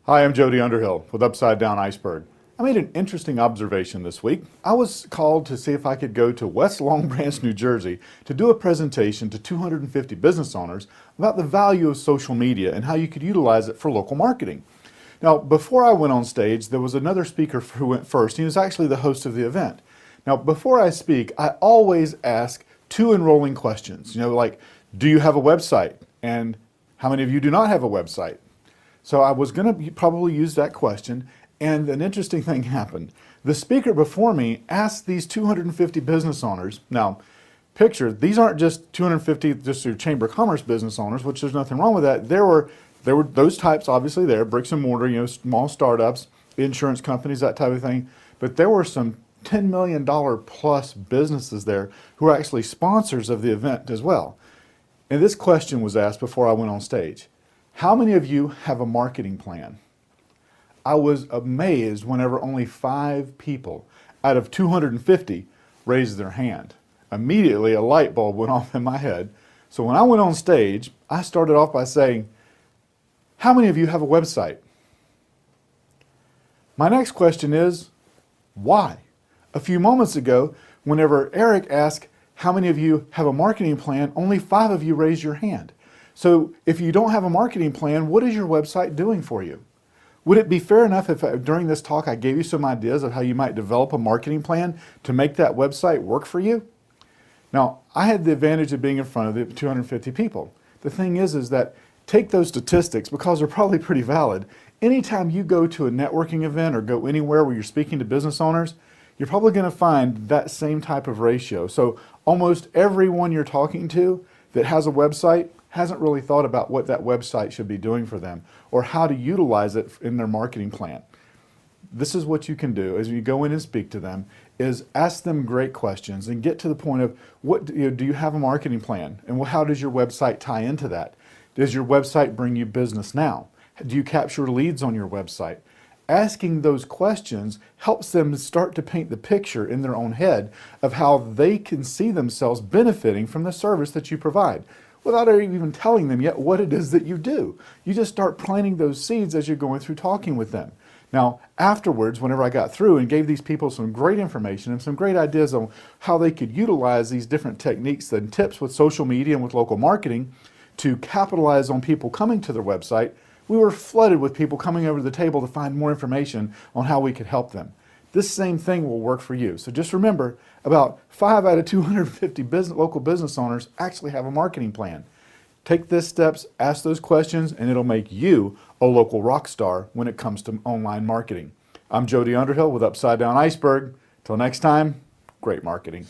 Hi, I'm Jody Underhill with Upside Down Iceberg. I made an interesting observation this week. I was called to see if I could go to West Long Branch, New Jersey to do a presentation to 250 business owners about the value of social media and how you could utilize it for local marketing. Now, before I went on stage, there was another speaker who went first. He was actually the host of the event. Now, before I speak, I always ask two enrolling questions. Like, do you have a website? And how many of you do not have a website? So I was going to probably use that question, and an interesting thing happened. The speaker before me asked these 250 business owners, now picture, these aren't just 250 just through Chamber of Commerce business owners, which there's nothing wrong with that. There were those types obviously there, bricks and mortar, small startups, insurance companies, that type of thing. But there were some $10 million plus businesses there who are actually sponsors of the event as well. And this question was asked before I went on stage. How many of you have a marketing plan? I was amazed whenever only 5 people out of 250 raised their hand. Immediately a light bulb went off in my head. So when I went on stage, I started off by saying, how many of you have a website? My next question is, why? A few moments ago, whenever Eric asked, how many of you have a marketing plan, only 5 of you raised your hand. So if you don't have a marketing plan, what is your website doing for you? Would it be fair enough if during this talk I gave you some ideas of how you might develop a marketing plan to make that website work for you? Now, I had the advantage of being in front of the 250 people. The thing is that take those statistics because they're probably pretty valid. Anytime you go to a networking event or go anywhere where you're speaking to business owners, you're probably going to find that same type of ratio. So almost everyone you're talking to that has a website hasn't really thought about what that website should be doing for them or how to utilize it in their marketing plan. This is what you can do as you go in and speak to them is ask them great questions and get to the point of do you have a marketing plan, and how does your website tie into that? Does your website bring you business now? Do you capture leads on your website? Asking those questions helps them start to paint the picture in their own head of how they can see themselves benefiting from the service that you provide, without even telling them yet what it is that you do. You just start planting those seeds as you're going through talking with them. Now, afterwards, whenever I got through and gave these people some great information and some great ideas on how they could utilize these different techniques and tips with social media and with local marketing to capitalize on people coming to their website, we were flooded with people coming over to the table to find more information on how we could help them. This same thing will work for you. So just remember, about 5 out of 250 local business owners actually have a marketing plan. Take these steps, ask those questions, and it'll make you a local rock star when it comes to online marketing. I'm Jody Underhill with Upside Down Iceberg. Till next time, great marketing.